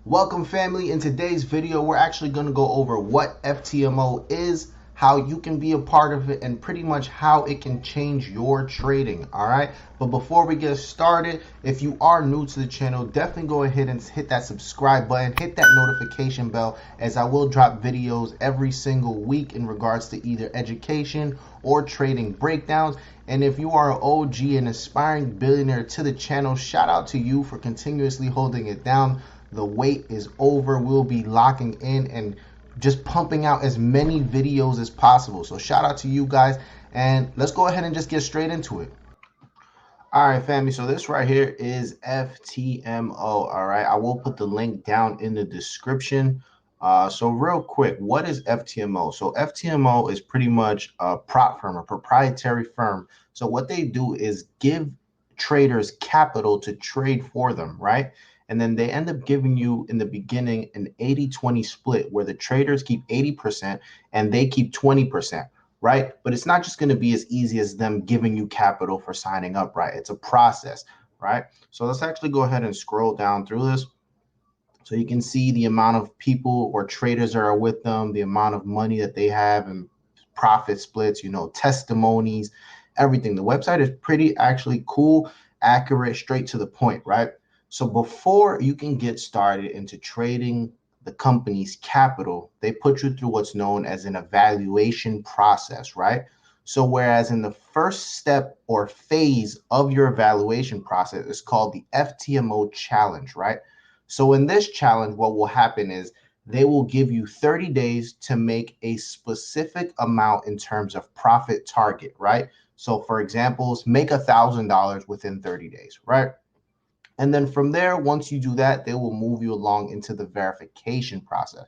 Welcome family. In today's video, we're actually going to go over what FTMO is, how you can be a part of it, and pretty much how it can change your trading. All right. But before we get started, if you are new to the channel, definitely go ahead and hit that subscribe button, hit that notification bell, as I will drop videos every single week in regards to either education or trading breakdowns. And if you are an OG and aspiring billionaire to the channel, shout out to you for continuously holding it down. The wait is over. We'll be locking in and just pumping out as many videos as possible. So shout out to you guys, and let's go ahead and just get straight into it. All right, family. So this right here is FTMO. All right. I will put the link down in the description. So real quick, what is FTMO? So FTMO is pretty much a prop firm, a proprietary firm. So what they do is give traders capital to trade for them, right? And then they end up giving you in the beginning an 80-20 split where the traders keep 80% and they keep 20%. Right? But it's not just going to be as easy as them giving you capital for signing up, right? It's a process, right? So let's actually go ahead and scroll down through this. So you can see the amount of people or traders that are with them, the amount of money that they have, and profit splits, testimonies, everything. The website is pretty actually cool, accurate, straight to the point, right? So before you can get started into trading the company's capital, they put you through what's known as an evaluation process, right? So whereas in the first step or phase of your evaluation process is called the FTMO challenge, right? So in this challenge, what will happen is they will give you 30 days to make a specific amount in terms of profit target, right? So for examples, make $1,000 within 30 days, right? And then from there, once you do that, they will move you along into the verification process,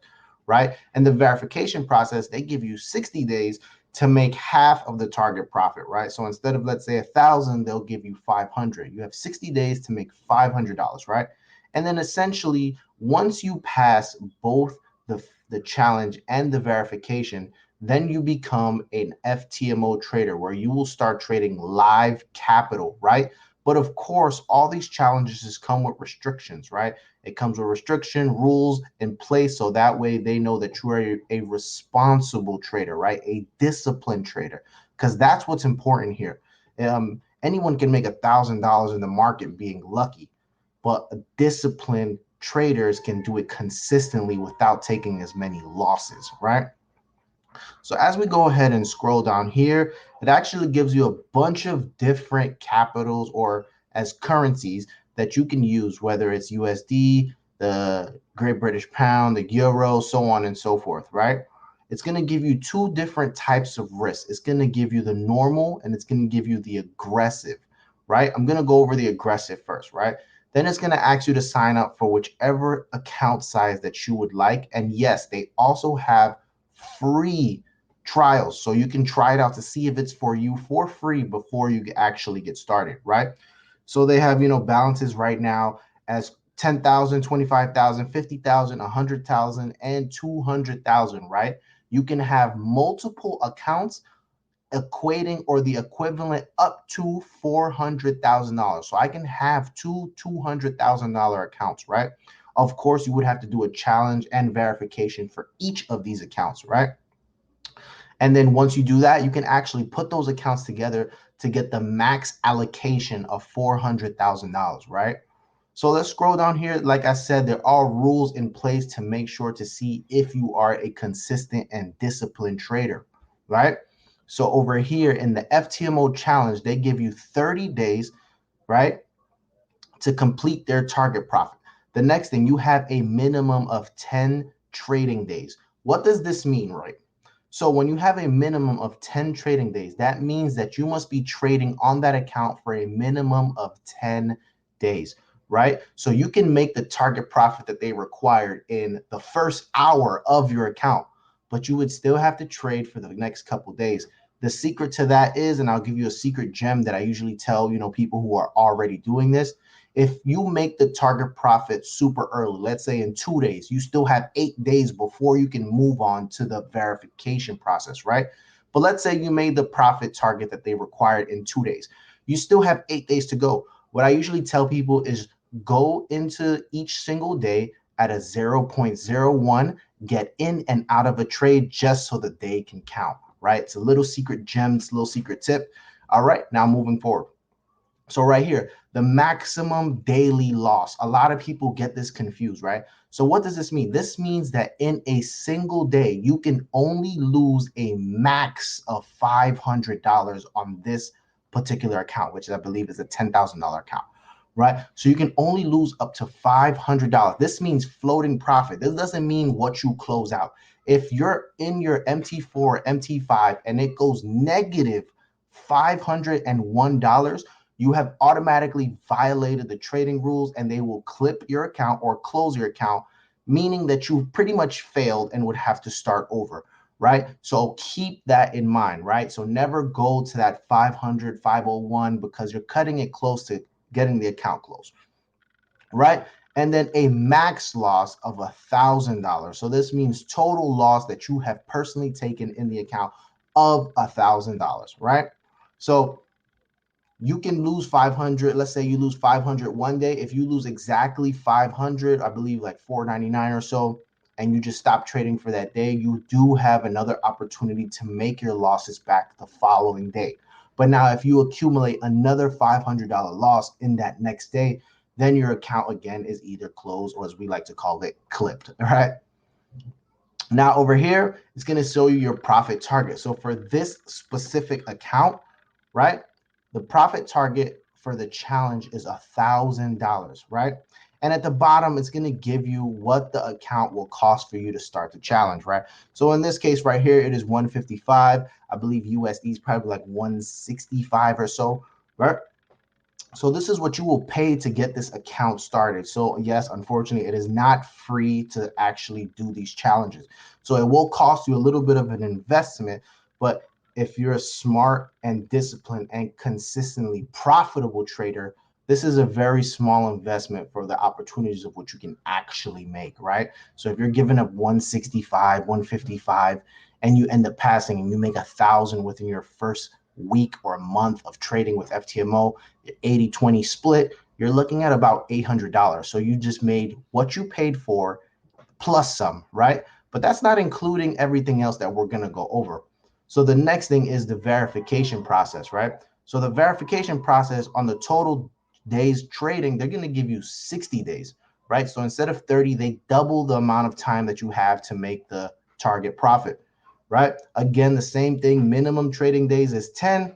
right? And the verification process, they give you 60 days to make half of the target profit, right? So instead of, let's say, 1,000, they'll give you 500. You have 60 days to make $500, right? And then essentially, once you pass both the challenge and the verification, then you become an FTMO trader where you will start trading live capital, right? But of course, all these challenges come with restrictions, right? It comes with restriction rules in place so that way they know that you are a responsible trader, right? A disciplined trader, because that's what's important here. Anyone can make $1,000 in the market being lucky, but disciplined traders can do it consistently without taking as many losses, right? So as we go ahead and scroll down here, it actually gives you a bunch of different capitals or as currencies that you can use, whether it's USD, the Great British Pound, the Euro, so on and so forth, right? It's going to give you two different types of risk. It's going to give you the normal and it's going to give you the aggressive, right? I'm going to go over the aggressive first, right? Then it's going to ask you to sign up for whichever account size that you would like. And yes, they also have free trials. So you can try it out to see if it's for you for free before you actually get started, right? So they have, balances right now as 10,000, 25,000, 50,000, 100,000, and 200,000, right? You can have multiple accounts equating or the equivalent up to $400,000. So I can have two $200,000 accounts, right? Of course, you would have to do a challenge and verification for each of these accounts, right? And then once you do that, you can actually put those accounts together to get the max allocation of $400,000, right? So let's scroll down here. Like I said, there are rules in place to make sure to see if you are a consistent and disciplined trader, right? So over here in the FTMO challenge, they give you 30 days, right, to complete their target profit. The next thing, you have a minimum of 10 trading days. What does this mean, right? So when you have a minimum of 10 trading days, that means that you must be trading on that account for a minimum of 10 days, right? So you can make the target profit that they required in the first hour of your account, but you would still have to trade for the next couple days. The secret to that is, and I'll give you a secret gem that I usually tell, people who are already doing this. If you make the target profit super early, let's say in 2 days, you still have 8 days before you can move on to the verification process, right? But let's say you made the profit target that they required in 2 days. You still have 8 days to go. What I usually tell people is go into each single day at a 0.01, get in and out of a trade just so that they can count, right? It's a little secret gem, it's a little secret tip. All right, now moving forward. So right here, the maximum daily loss. A lot of people get this confused, right? So what does this mean? This means that in a single day, you can only lose a max of $500 on this particular account, which I believe is a $10,000 account, right? So you can only lose up to $500. This means floating profit. This doesn't mean what you close out. If you're in your MT4, MT5, and it goes negative $501, you have automatically violated the trading rules and they will clip your account or close your account, meaning that you pretty much failed and would have to start over, right? So keep that in mind, right? So never go to that 500, 501 because you're cutting it close to getting the account closed, right? And then a max loss of $1,000. So this means total loss that you have personally taken in the account of $1,000, right? So you can lose 500. Let's say you lose 500 one day. If you lose exactly 500, I believe like 499 or so, and you just stop trading for that day, you do have another opportunity to make your losses back the following day. But now if you accumulate another $500 loss in that next day, then your account again is either closed or, as we like to call it, clipped. All right. Now over here, it's going to show you your profit target. So for this specific account, right, the profit target for the challenge is $1,000, right? And at the bottom, it's going to give you what the account will cost for you to start the challenge, right? So in this case right here, it is 155. I believe USD is probably like 165 or so, right? So this is what you will pay to get this account started. So yes, unfortunately, it is not free to actually do these challenges. So it will cost you a little bit of an investment, but if you're a smart and disciplined and consistently profitable trader, this is a very small investment for the opportunities of what you can actually make, right? So if you're giving up 165, 155, and you end up passing and you make 1,000 within your first week or month of trading with FTMO, 80-20 split, you're looking at about $800. So you just made what you paid for plus some, right? But that's not including everything else that we're going to go over. So the next thing is the verification process, right? So the verification process on the total days trading, they're going to give you 60 days, right? So instead of 30, they double the amount of time that you have to make the target profit, right? Again, the same thing, minimum trading days is 10.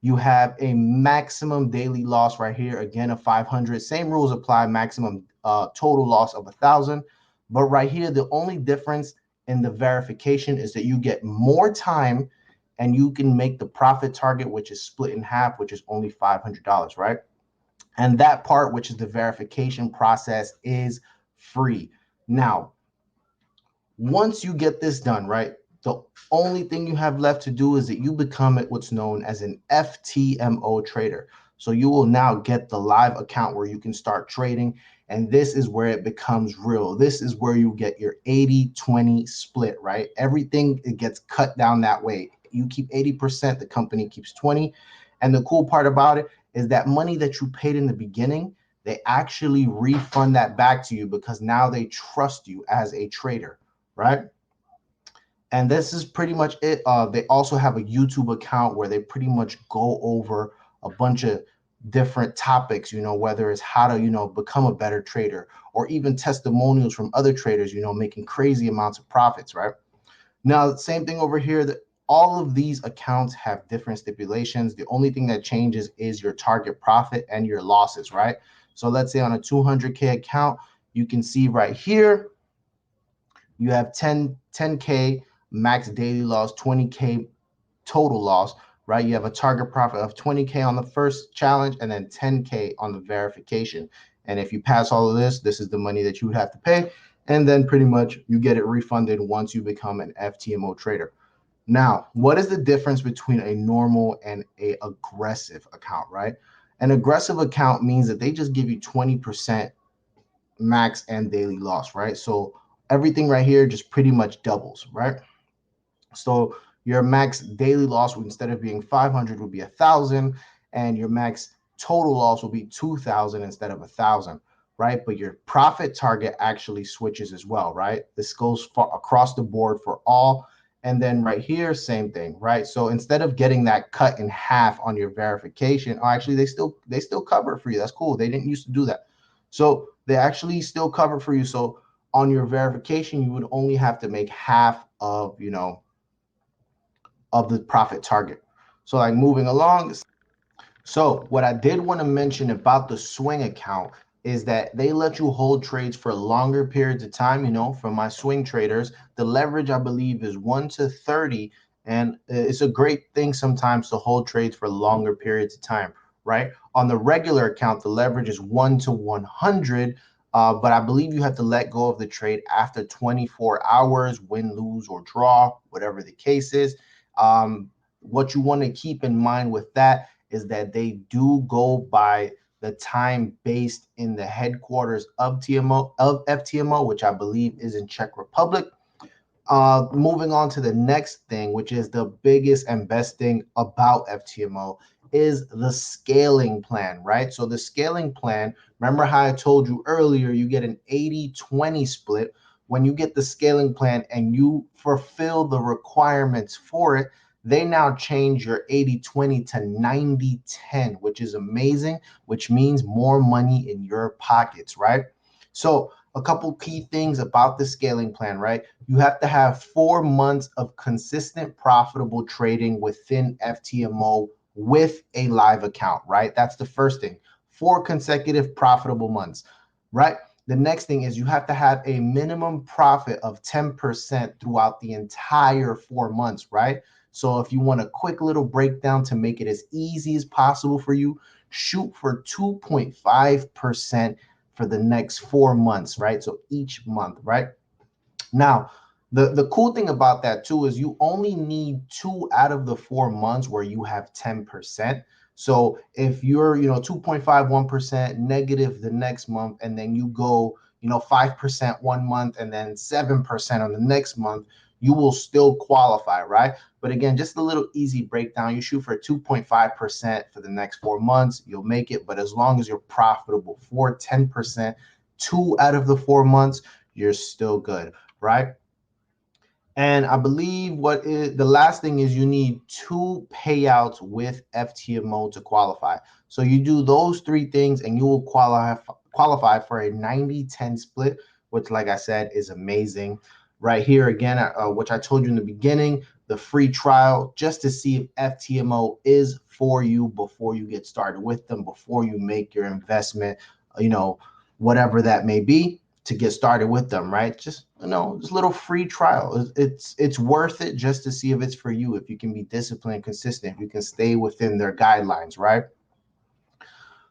You have a maximum daily loss right here, again, of 500. Same rules apply, maximum total loss of 1,000. But right here, the only difference in the verification is that you get more time and you can make the profit target, which is split in half, which is only $500, right? And that part, which is the verification process, is free. Now, once you get this done, right, the only thing you have left to do is that you become what's known as an FTMO trader. So you will now get the live account where you can start trading. And this is where it becomes real. This is where you get your 80-20 split, right? Everything, it gets cut down that way. You keep 80%, the company keeps 20. And the cool part about it is that money that you paid in the beginning, they actually refund that back to you because now they trust you as a trader, right? And this is pretty much it. They also have a YouTube account where they pretty much go over a bunch of different topics, whether it's how to, become a better trader, or even testimonials from other traders, making crazy amounts of profits, right? Now, same thing over here, that all of these accounts have different stipulations. The only thing that changes is your target profit and your losses, right? So let's say on a 200K account, you can see right here, you have 10K max daily loss, 20K total loss, right? You have a target profit of 20K on the first challenge and then 10K on the verification. And if you pass all of this, this is the money that you would have to pay. And then pretty much you get it refunded once you become an FTMO trader. Now, what is the difference between a normal and a aggressive account, right? An aggressive account means that they just give you 20% max and daily loss, right? So everything right here just pretty much doubles, right? So your max daily loss, instead of being 500, would be 1,000, and your max total loss will be 2,000 instead of 1,000, right? But your profit target actually switches as well, right? This goes across the board for all. And then right here, same thing, right? So instead of getting that cut in half on your verification, oh, actually they still cover it for you. That's cool. They didn't used to do that. So they actually still cover for you. So on your verification, you would only have to make half of, of the profit target. So like moving along, so what I did want to mention about the swing account is that they let you hold trades for longer periods of time. For my swing traders, the leverage I believe is 1 to 30, and it's a great thing sometimes to hold trades for longer periods of time, right? On the regular account, the leverage is 1 to 100, but I believe you have to let go of the trade after 24 hours, win, lose, or draw, whatever the case is. What you want to keep in mind with that is that they do go by the time based in the headquarters of FTMO, which I believe is in Czech Republic. Moving on to the next thing, which is the biggest and best thing about FTMO, is the scaling plan, right? So the scaling plan, remember how I told you earlier, you get an 80-20 split. When you get the scaling plan and you fulfill the requirements for it, they now change your 80-20 to 90-10, which is amazing, which means more money in your pockets, right? So a couple key things about the scaling plan, right? You have to have 4 months of consistent profitable trading within FTMO with a live account, right? That's the first thing. 4 consecutive profitable months, right? The next thing is you have to have a minimum profit of 10% throughout the entire 4 months, right? So if you want a quick little breakdown to make it as easy as possible for you, shoot for 2.5% for the next 4 months, right? So each month, right? Now, the cool thing about that too is you only need 2 out of the 4 months where you have 10%. So if you're, 2.51% negative the next month, and then you go, 5% 1 month and then 7% on the next month, you will still qualify, right? But again, just a little easy breakdown. You shoot for 2.5% for the next 4 months, you'll make it. But as long as you're profitable for 10%, 2 out of the 4 months, you're still good, right? And I believe what is the last thing is you need 2 payouts with FTMO to qualify. So you do those 3 things and you will qualify for a 90-10 split, which, like I said, is amazing. Right here again, which I told you in the beginning, the free trial just to see if FTMO is for you before you get started with them, before you make your investment, whatever that may be, to get started with them, right? Just just a little free trial. It's worth it just to see if it's for you, if you can be disciplined, consistent, if you can stay within their guidelines, right?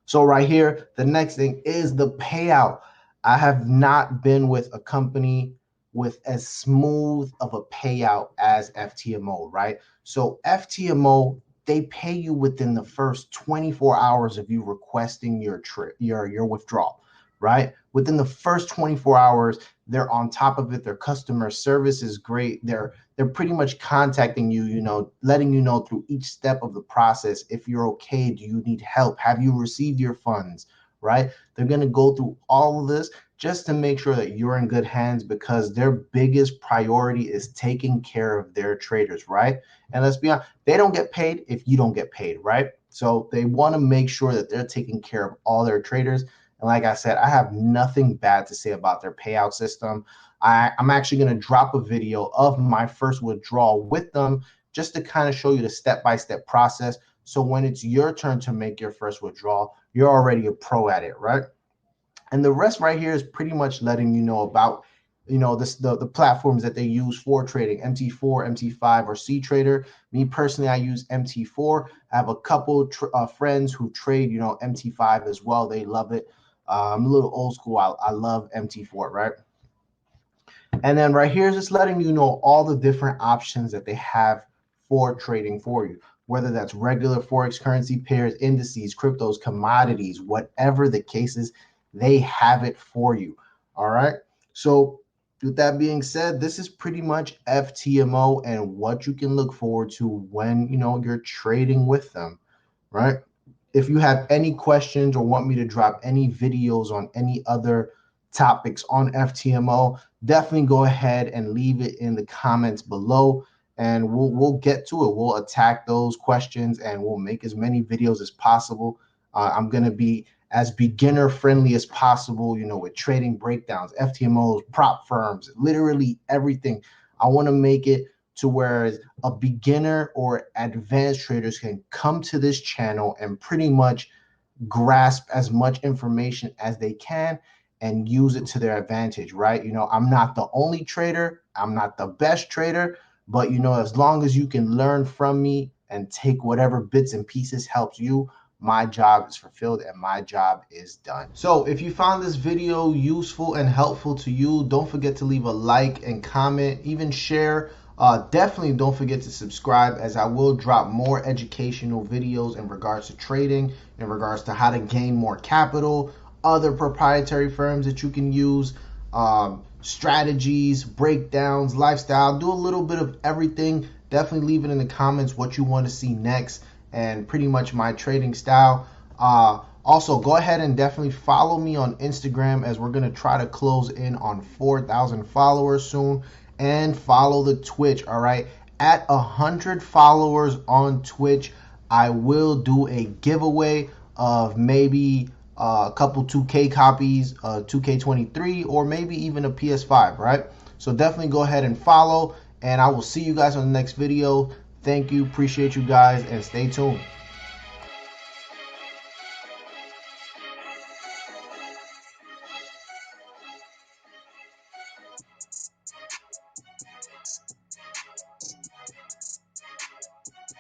So right here, the next thing is the payout. I have not been with a company with as smooth of a payout as FTMO, right? So FTMO, they pay you within the first 24 hours of you requesting your withdrawal, right? Within the first 24 hours, they're on top of it. Their customer service is great. They're pretty much contacting you, letting you know through each step of the process if you're okay, do you need help, have you received your funds, right? They're going to go through all of this just to make sure that you're in good hands, because their biggest priority is taking care of their traders, right? And let's be honest, they don't get paid if you don't get paid, right? So they want to make sure that they're taking care of all their traders. And like I said, I have nothing bad to say about their payout system. I'm actually going to drop a video of my first withdrawal with them just to kind of show you the step-by-step process. So when it's your turn to make your first withdrawal, you're already a pro at it, right? And the rest right here is pretty much letting you know about the platforms that they use for trading: MT4, MT5, or C-Trader. Me personally, I use MT4. I have a couple friends who trade MT5 as well. They love it. I'm a little old school. I love MT4, right? And then right here is just letting you know all the different options that they have for trading for you, whether that's regular Forex currency pairs, indices, cryptos, commodities, whatever the case is, they have it for you. All right. So with that being said, this is pretty much FTMO and what you can look forward to when you're trading with them, right? If you have any questions or want me to drop any videos on any other topics on FTMO, definitely go ahead and leave it in the comments below, and we'll get to it. We'll attack those questions and we'll make as many videos as possible. I'm gonna be as beginner friendly as possible, you know, with trading breakdowns, FTMOs, prop firms, literally everything. I want to make it to where a beginner or advanced traders can come to this channel and pretty much grasp as much information as they can and use it to their advantage, right? You know, I'm not the only trader, I'm not the best trader, but you know, as long as you can learn from me and take whatever bits and pieces helps you, my job is fulfilled and my job is done. So if you found this video useful and helpful to you, don't forget to leave a like and comment, even share. Definitely don't forget to subscribe, as I will drop more educational videos in regards to trading, in regards to how to gain more capital, other proprietary firms that you can use, strategies, breakdowns, lifestyle. Do a little bit of everything. Definitely leave it in the comments what you want to see next and pretty much my trading style. Also, go ahead and definitely follow me on Instagram, as we're going to try to close in on 4,000 followers soon. And follow the Twitch, all right? At 100 followers on Twitch, I will do a giveaway of maybe a couple 2K copies, 2K23, or maybe even a PS5, right? So definitely go ahead and follow, and I will see you guys on the next video. Thank you, appreciate you guys, and stay tuned.